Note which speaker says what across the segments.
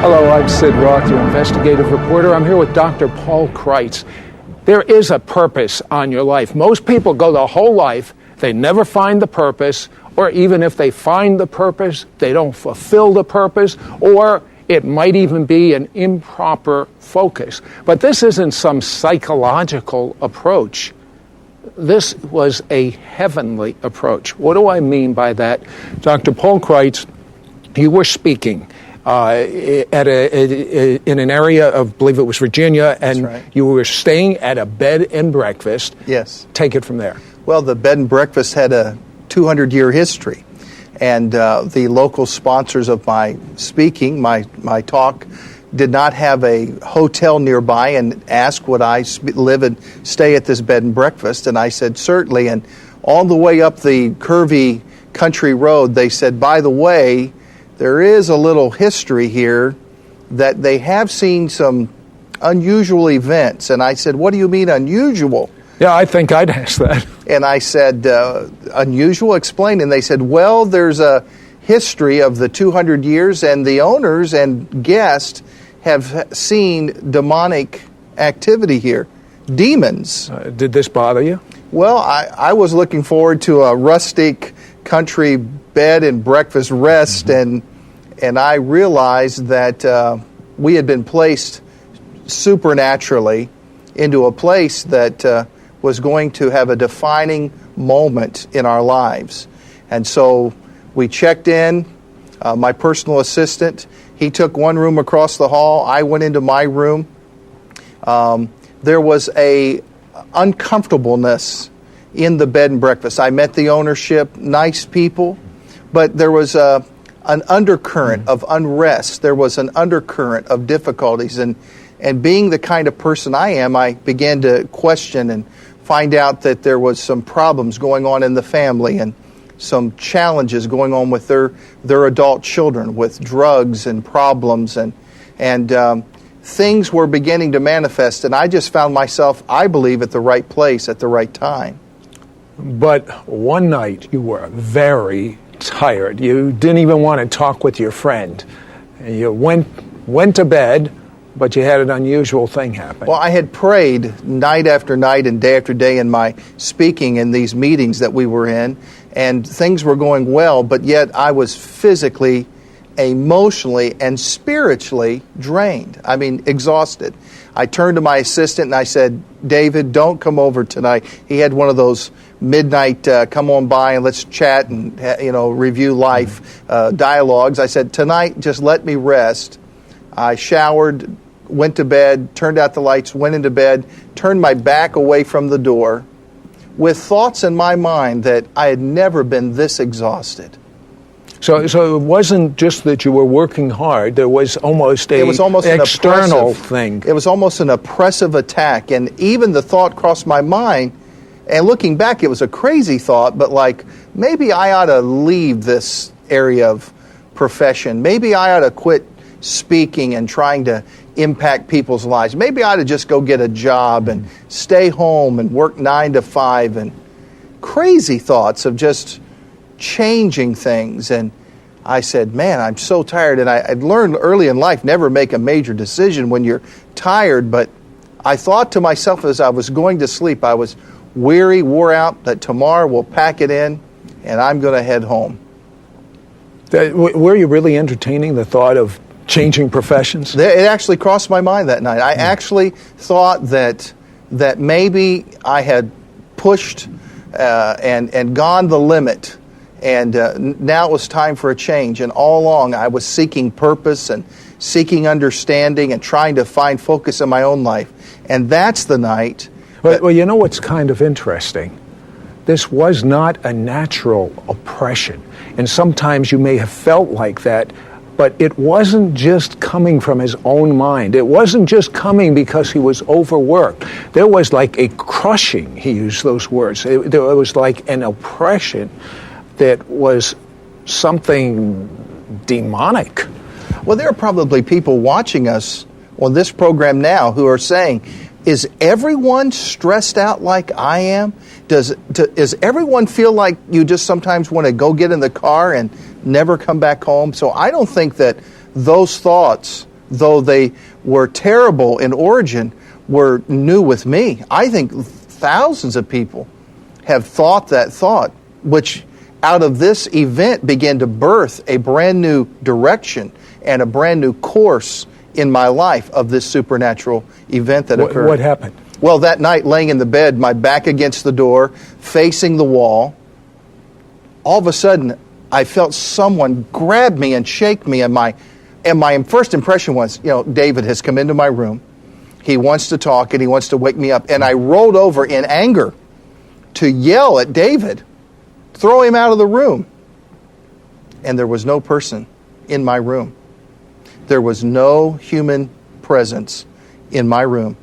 Speaker 1: Hello, I'm Sid Roth, your investigative reporter. I'm here with Dr. Paul Kreitz. There is a purpose on your life. Most people go their whole life, they never find the purpose, or even if they find the purpose, they don't fulfill the purpose, or it might even be an improper focus. But this isn't some psychological approach. This was a heavenly approach. What do I mean by that? Dr. Paul Kreitz, you were speaking in an area of, I believe it was Virginia, and
Speaker 2: right.
Speaker 1: You were staying at a bed and breakfast.
Speaker 2: Yes.
Speaker 1: Take it from there.
Speaker 2: Well, the bed and breakfast had a 200-year history, and the local sponsors of my speaking, my talk, did not have a hotel nearby and asked would I live and stay at this bed and breakfast, and I said certainly. And all the way up the curvy country road, they said, by the way, there is a little history here that they have seen some unusual events. And I said, what do you mean unusual?
Speaker 1: Yeah, I think I'd ask that.
Speaker 2: And I said, unusual? Explain. And they said, well, there's a history of the 200 years, and the owners and guests have seen demonic activity here. Demons.
Speaker 1: Did this bother you?
Speaker 2: Well, I was looking forward to a rustic country bed and breakfast rest, and I realized that we had been placed supernaturally into a place that was going to have a defining moment in our lives. And so we checked in. My personal assistant, he took one room across the hall. I went into my room. There was a uncomfortableness in the bed and breakfast. I met the ownership, nice people, but there was an undercurrent of unrest. There was an undercurrent of difficulties. And being the kind of person I am, I began to question and find out that there was some problems going on in the family and some challenges going on with their adult children, with drugs and problems, and things were beginning to manifest. And I just found myself, I believe, at the right place at the right time.
Speaker 1: But one night you were very tired. You didn't even want to talk with your friend. You went to bed, but you had an unusual thing happen.
Speaker 2: Well, I had prayed night after night and day after day in my speaking in these meetings that we were in, and things were going well, but yet I was physically, emotionally, and spiritually drained. I mean, exhausted. I turned to my assistant and I said, David, don't come over tonight. He had one of those midnight come on by and let's chat and review life dialogues. I said, tonight, just let me rest. I showered, went to bed, turned out the lights, went into bed, turned my back away from the door with thoughts in my mind that I had never been this exhausted. So
Speaker 1: it wasn't just that you were working hard. There was almost an external thing.
Speaker 2: It was almost an oppressive attack. And even the thought crossed my mind, and looking back, it was a crazy thought, but like, maybe I ought to leave this area of profession. Maybe I ought to quit speaking and trying to impact people's lives. Maybe I ought to just go get a job and stay home and work 9 to 5, and crazy thoughts of just changing things. And I said, man, I'm so tired. And I'd learned early in life, never make a major decision when you're tired. But I thought to myself as I was going to sleep, I was weary, wore out, that tomorrow we'll pack it in and I'm going to head home.
Speaker 1: Were you really entertaining the thought of changing professions?
Speaker 2: It actually crossed my mind that night. I actually thought that maybe I had pushed and gone the limit, and now it was time for a change. And all along I was seeking purpose and seeking understanding and trying to find focus in my own life. And that's the night.
Speaker 1: Well, you know what's kind of interesting? This was not a natural oppression. And sometimes you may have felt like that, but it wasn't just coming from his own mind. It wasn't just coming because he was overworked. There was like a crushing, he used those words. There was like an oppression that was something demonic.
Speaker 2: Well, there are probably people watching us on this program now who are saying, is everyone stressed out like I am? Does everyone feel like you just sometimes want to go get in the car and never come back home? So I don't think that those thoughts, though they were terrible in origin, were new with me. I think thousands of people have thought that thought, which out of this event began to birth a brand new direction and a brand new course in my life of this supernatural event that occurred.
Speaker 1: What happened?
Speaker 2: Well, that night, laying in the bed, my back against the door, facing the wall, all of a sudden, I felt someone grab me and shake me, and my first impression was, David has come into my room. He wants to talk, and he wants to wake me up. And I rolled over in anger to yell at David, throw him out of the room. And there was no person in my room. There was no human presence in my room.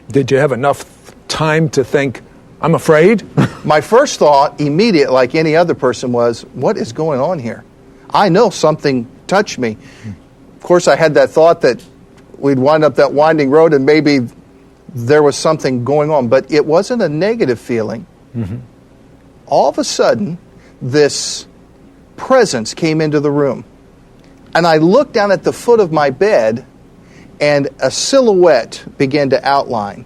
Speaker 1: Did you have enough time to think, I'm afraid?
Speaker 2: My first thought, immediate, like any other person, was, what is going on here? I know something touched me. Of course, I had that thought that we'd wind up that winding road and maybe there was something going on, but it wasn't a negative feeling. Mm-hmm. All of a sudden, this presence came into the room. And I looked down at the foot of my bed, and a silhouette began to outline.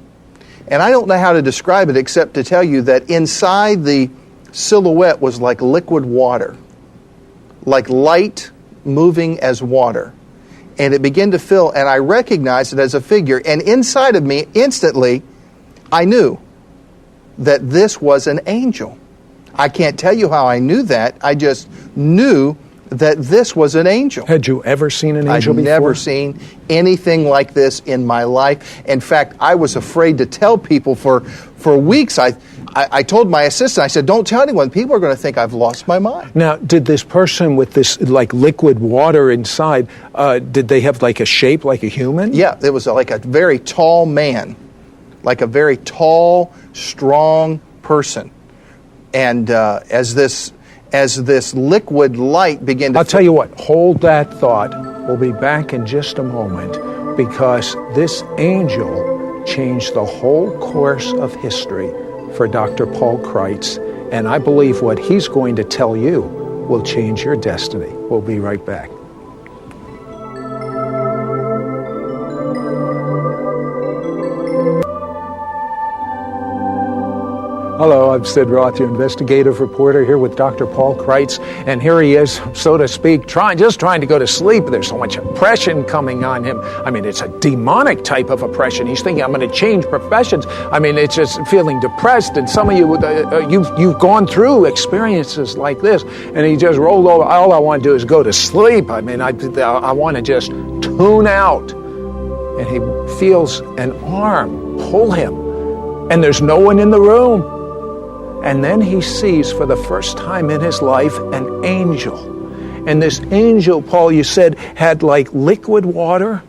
Speaker 2: And I don't know how to describe it except to tell you that inside the silhouette was like liquid water, like light moving as water. And it began to fill, and I recognized it as a figure. And inside of me, instantly, I knew that this was an angel. I can't tell you how I knew that. I just knew that this was an angel.
Speaker 1: Had you ever seen an angel before?
Speaker 2: I'd never seen anything like this in my life. In fact, I was afraid to tell people for weeks. I told my assistant, I said, don't tell anyone. People are going to think I've lost my mind.
Speaker 1: Now, did this person with this like liquid water inside, did they have like a shape like a human?
Speaker 2: Yeah, it was like a very tall man, like a very tall, strong person. And as this liquid light began to...
Speaker 1: I'll tell you what, hold that thought. We'll be back in just a moment, because this angel changed the whole course of history for Dr. Paul Kreitz, and I believe what he's going to tell you will change your destiny. We'll be right back. Hello, I'm Sid Roth, your investigative reporter, here with Dr. Paul Kreitz, and here he is, so to speak, just trying to go to sleep. There's so much oppression coming on him. I mean, it's a demonic type of oppression. He's thinking, I'm going to change professions. I mean, it's just feeling depressed, and some of you, you've gone through experiences like this, and he just rolled over. All I want to do is go to sleep. I mean, I want to just tune out. And he feels an arm pull him, and there's no one in the room. And then he sees for the first time in his life an angel. And this angel, Paul, you said, had like liquid water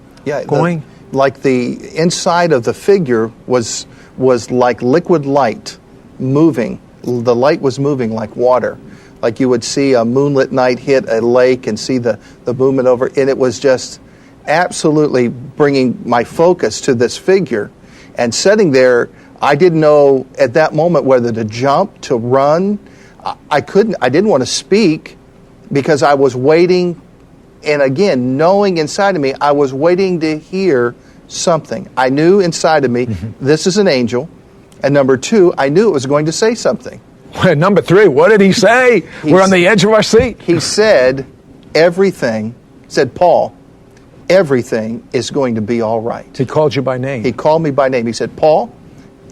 Speaker 1: going?
Speaker 2: Like the inside of the figure was like liquid light moving. The light was moving like water. Like you would see a moonlit night hit a lake and see the movement over. And it was just absolutely bringing my focus to this figure. And sitting there, I didn't know at that moment whether to jump, to run. I didn't want to speak because I was waiting. And again, knowing inside of me, I was waiting to hear something. I knew inside of me, this is an angel. And number two, I knew it was going to say something.
Speaker 1: Number three, what did he say? We're on the edge of our seat.
Speaker 2: He said, Paul, everything is going to be all right.
Speaker 1: He called you by name.
Speaker 2: He called me by name. He said, Paul,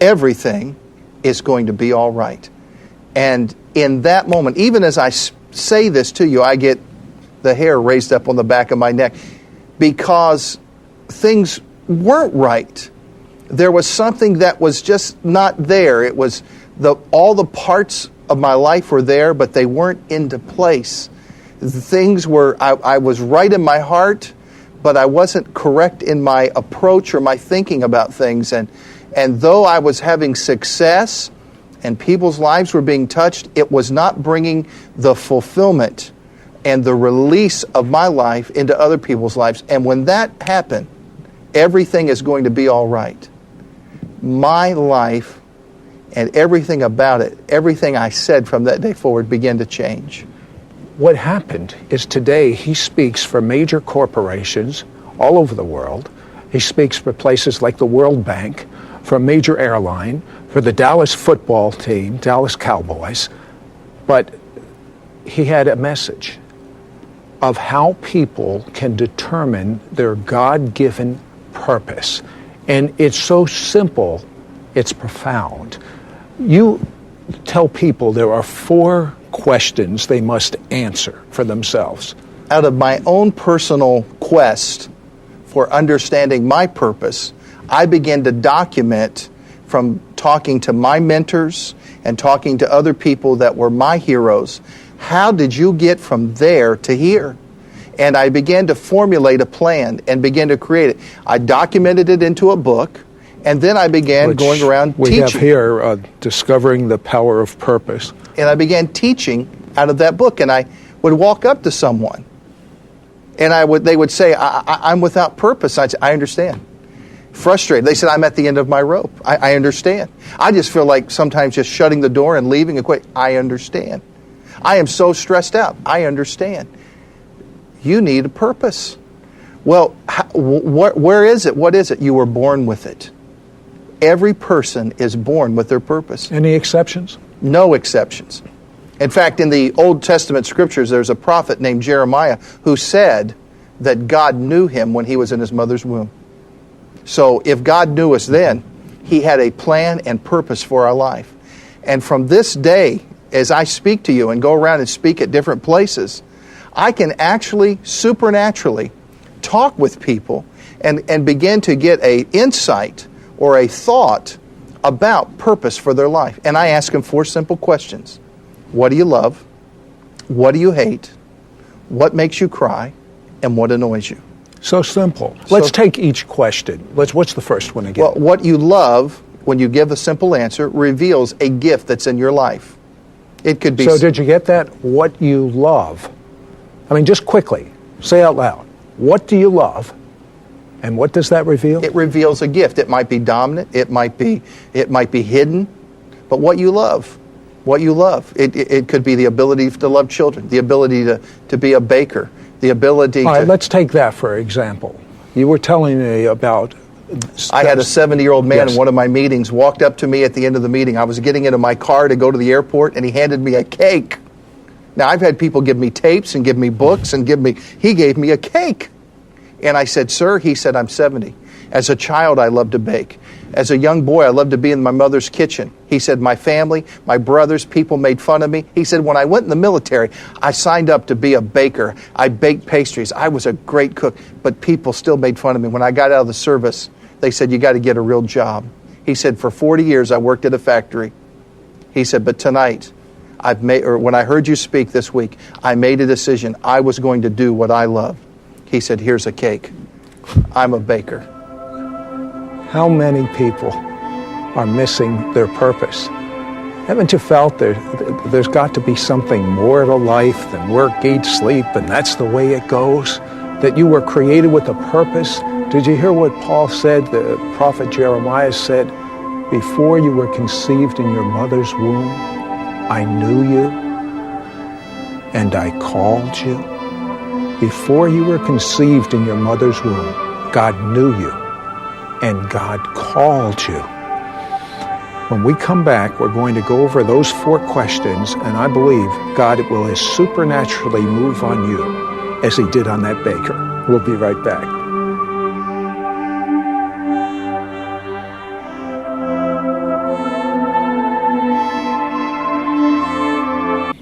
Speaker 2: everything is going to be all right. And in that moment, even as I say this to you, I get the hair raised up on the back of my neck because things weren't right. There was something that was just not there. It was all the parts of my life were there, but they weren't into place. Things were, I was right in my heart, but I wasn't correct in my approach or my thinking about things. And though I was having success and people's lives were being touched, it was not bringing the fulfillment and the release of my life into other people's lives. And when that happened, everything is going to be all right. My life and everything about it, everything I said from that day forward began to change.
Speaker 1: what happened is today he speaks for major corporations all over the world. He speaks for places like the World Bank, for a major airline, for the Dallas football team, Dallas Cowboys. But he had a message of how people can determine their God-given purpose. And it's so simple, it's profound. You tell people there are 4 questions they must answer for themselves.
Speaker 2: Out of my own personal quest for understanding my purpose, I began to document from talking to my mentors and talking to other people that were my heroes. How did you get from there to here? And I began to formulate a plan and begin to create it. I documented it into a book, and then I began going around teaching.
Speaker 1: We have here, Discovering the Power of Purpose.
Speaker 2: And I began teaching out of that book, and I would walk up to someone, and they would say, I'm without purpose. I'd say, I understand. Frustrated. They said, I'm at the end of my rope. I understand. I just feel like sometimes just shutting the door and leaving and quit. I understand. I am so stressed out. I understand. You need a purpose. Well, where is it? What is it? You were born with it. Every person is born with their purpose.
Speaker 1: Any exceptions?
Speaker 2: No exceptions. In fact, in the Old Testament scriptures, there's a prophet named Jeremiah who said that God knew him when he was in his mother's womb. So if God knew us then, he had a plan and purpose for our life. And from this day, as I speak to you and go around and speak at different places, I can actually supernaturally talk with people and begin to get an insight or a thought about purpose for their life. And I ask them 4 simple questions. What do you love? What do you hate? What makes you cry? And what annoys you?
Speaker 1: So simple. Let's take each question. What's the first one again?
Speaker 2: Well, what you love, when you give a simple answer, reveals a gift that's in your life. It could be...
Speaker 1: So did you get that? What you love. I mean, just quickly, say out loud. What do you love? And what does that reveal?
Speaker 2: It reveals a gift. It might be dominant. It might be hidden. But what you love. What you love. It could be the ability to love children, the ability to be a baker, the ability to...
Speaker 1: All right, let's take that for example. You were telling me about...
Speaker 2: I had a 70-year-old man in one of my meetings walked up to me at the end of the meeting. I was getting into my car to go to the airport, and he handed me a cake. Now, I've had people give me tapes and give me books and he gave me a cake. And I said, sir, he said, I'm 70. As a child, I loved to bake. As a young boy, I loved to be in my mother's kitchen. He said, my family, my brothers, people made fun of me. He said, when I went in the military, I signed up to be a baker. I baked pastries. I was a great cook, but people still made fun of me. When I got out of the service, they said, you got to get a real job. He said, for 40 years, I worked at a factory. He said, but tonight, when I heard you speak this week, I made a decision. I was going to do what I love. He said, here's a cake. I'm a baker.
Speaker 1: How many people are missing their purpose? Haven't you felt there's got to be something more to life than work, eat, sleep, and that's the way it goes? That you were created with a purpose? Did you hear what Paul said, the prophet Jeremiah said? Before you were conceived in your mother's womb, I knew you and I called you. Before you were conceived in your mother's womb, God knew you and God called you. When we come back, we're going to go over those 4 questions, and I believe God will as supernaturally move on you as he did on that baker. We'll be right back.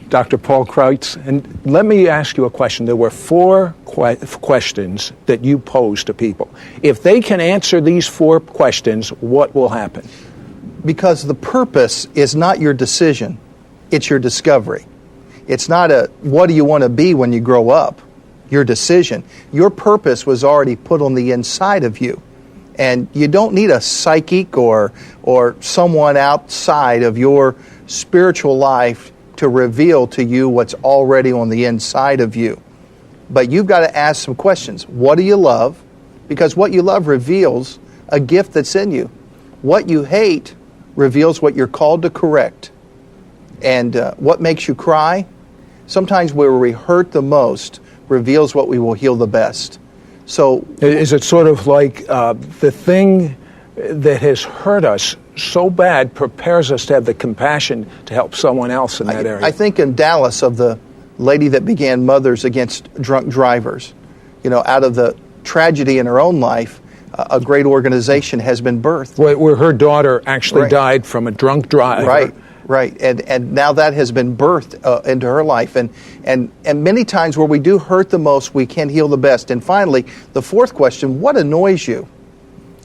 Speaker 1: Dr. Paul Kreitz, and let me ask you a question. There were 4 questions that you posed to people. If they can answer these 4 questions, what will happen?
Speaker 2: Because the purpose is not your decision, it's your discovery. It's not a, what do you want to be when you grow up? Your decision. Your purpose was already put on the inside of you. And you don't need a psychic or someone outside of your spiritual life to reveal to you what's already on the inside of you. But you've got to ask some questions. What do you love? Because what you love reveals a gift that's in you. What you hate reveals what you're called to correct. And what makes you cry? Sometimes where we hurt the most reveals what we will heal the best. So,
Speaker 1: is it sort of like the thing that has hurt us so bad prepares us to have the compassion to help someone else in that area?
Speaker 2: I think in Dallas of the lady that began Mothers Against Drunk Drivers, out of the tragedy in her own life, a great organization has been birthed.
Speaker 1: Where her daughter actually died from a drunk driver.
Speaker 2: Right. And now that has been birthed into her life. And many times where we do hurt the most, we can heal the best. And finally, the fourth question, what annoys you?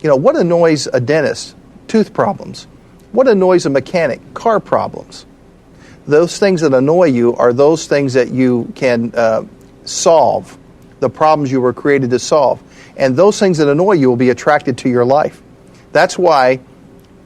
Speaker 2: What annoys a dentist? Tooth problems. What annoys a mechanic? Car problems. Those things that annoy you are those things that you can solve, the problems you were created to solve. And those things that annoy you will be attracted to your life. That's why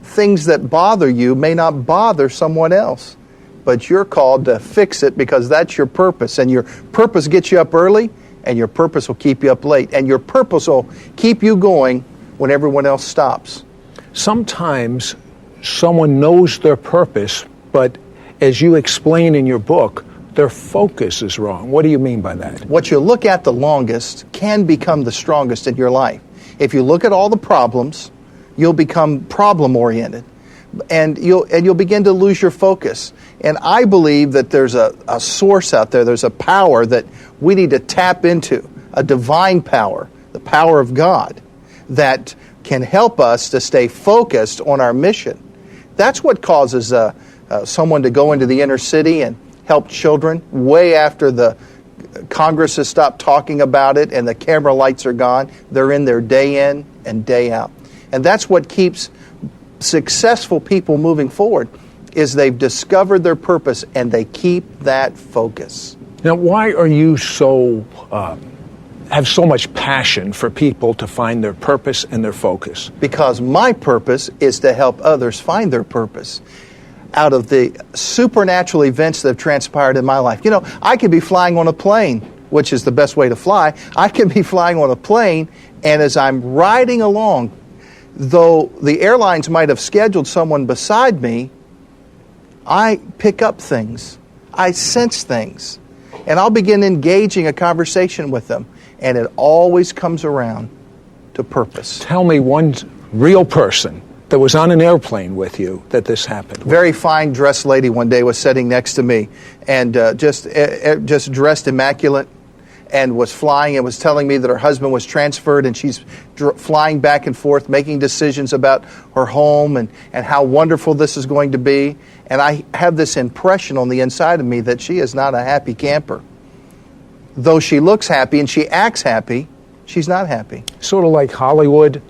Speaker 2: things that bother you may not bother someone else. But you're called to fix it because that's your purpose. And your purpose gets you up early, and your purpose will keep you up late. And your purpose will keep you going when everyone else stops.
Speaker 1: Sometimes someone knows their purpose, but as you explain in your book, their focus is wrong. What do you mean by that?
Speaker 2: What you look at the longest can become the strongest in your life. If you look at all the problems, you'll become problem-oriented, and you'll begin to lose your focus. And I believe that there's a source out there, there's a power that we need to tap into, a divine power, the power of God, that can help us to stay focused on our mission. That's what causes someone to go into the inner city and help children way after the Congress has stopped talking about it and the camera lights are gone. They're in there day in and day out. And that's what keeps successful people moving forward, is they've discovered their purpose and they keep that focus.
Speaker 1: Now, why are you have so much passion for people to find their purpose and their focus?
Speaker 2: Because my purpose is to help others find their purpose. Out of the supernatural events that have transpired in my life. I could be flying on a plane, which is the best way to fly. I can be flying on a plane, and as I'm riding along, though the airlines might have scheduled someone beside me, I pick up things. I sense things. And I'll begin engaging a conversation with them. And it always comes around to purpose.
Speaker 1: Tell me one real person that was on an airplane with you that this happened.
Speaker 2: Very fine dressed lady one day was sitting next to me, and just dressed immaculate, and was flying and was telling me that her husband was transferred, and she's flying back and forth, making decisions about her home and how wonderful this is going to be. And I have this impression on the inside of me that she is not a happy camper. Though she looks happy and she acts happy, she's not happy.
Speaker 1: Sort of like Hollywood,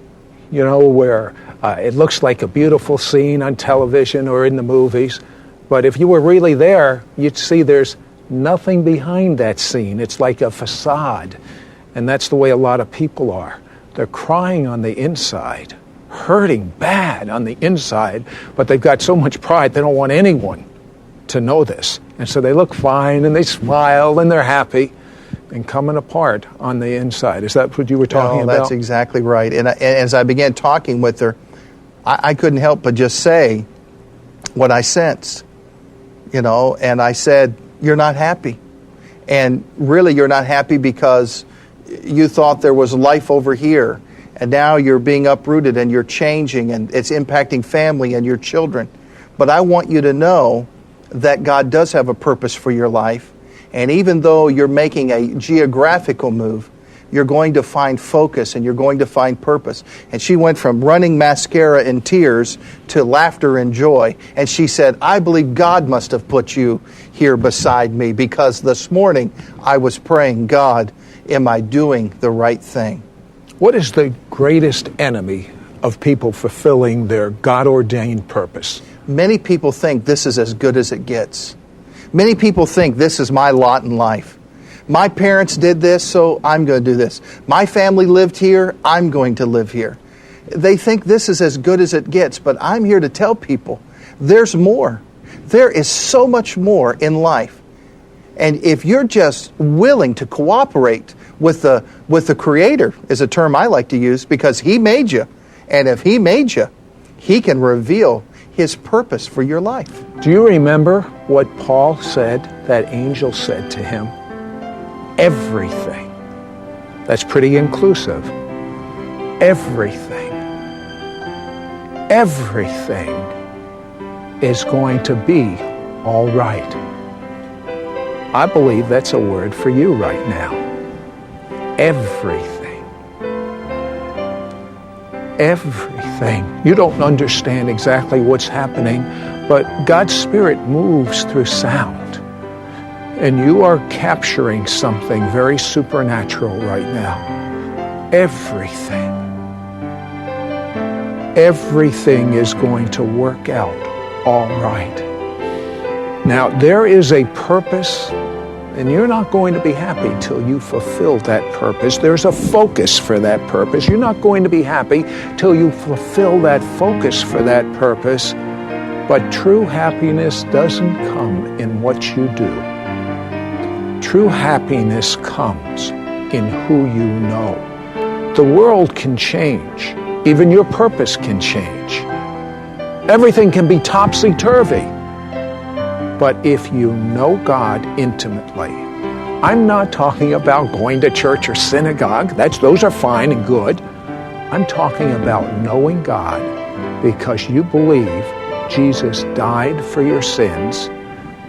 Speaker 1: where it looks like a beautiful scene on television or in the movies, but if you were really there, you'd see there's nothing behind that scene. It's like a facade, and that's the way a lot of people are. They're crying on the inside, hurting bad on the inside, but they've got so much pride they don't want anyone to know this. And so they look fine, and they smile, and they're happy, and coming apart on the inside. Is that what you were talking about?
Speaker 2: That's exactly right. And as I began talking with her, I couldn't help but just say what I sensed, and I said, you're not happy. And really you're not happy because you thought there was life over here, and now you're being uprooted and you're changing, and it's impacting family and your children. But I want you to know that God does have a purpose for your life. And even though you're making a geographical move, you're going to find focus and you're going to find purpose. And she went from running mascara in tears to laughter and joy. And she said, I believe God must have put you here beside me, because this morning I was praying, God, am I doing the right thing?
Speaker 1: What is the greatest enemy of people fulfilling their God-ordained purpose?
Speaker 2: Many people think this is as good as it gets. Many people think this is my lot in life. My parents did this, so I'm going to do this. My family lived here, I'm going to live here. They think this is as good as it gets, but I'm here to tell people there's more. There is so much more in life. And if you're just willing to cooperate with the Creator, is a term I like to use, because He made you. And if He made you, He can reveal His purpose for your life.
Speaker 1: Do you remember what Paul said, that angel said to him? Everything. That's pretty inclusive. Everything. Everything is going to be all right. I believe that's a word for you right now. Everything. Everything. You don't understand exactly what's happening, but God's Spirit moves through sound. And you are capturing something very supernatural right now. Everything. Everything is going to work out all right. Now, there is a purpose, and you're not going to be happy till you fulfill that purpose. There's a focus for that purpose. You're not going to be happy till you fulfill that focus for that purpose. But true happiness doesn't come in what you do. True happiness comes in who you know. The world can change. Even your purpose can change. Everything can be topsy-turvy. But if you know God intimately, I'm not talking about going to church or synagogue. Those are fine and good. I'm talking about knowing God because you believe Jesus died for your sins,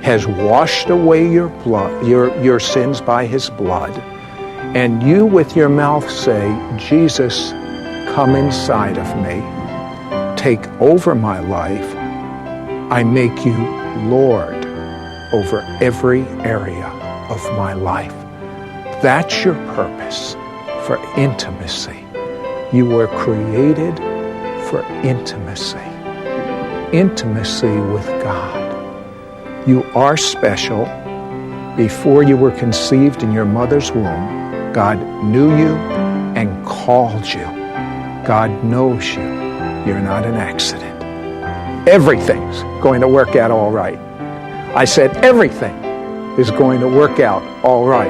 Speaker 1: has washed away your blood, your sins by his blood, and you with your mouth say, Jesus, come inside of me, take over my life. I make you Lord over every area of my life. That's your purpose, for intimacy. You were created for intimacy. Intimacy with God. You are special. Before you were conceived in your mother's womb, God knew you and called you. God knows you. You're not an accident. Everything's going to work out all right. I said everything is going to work out all right.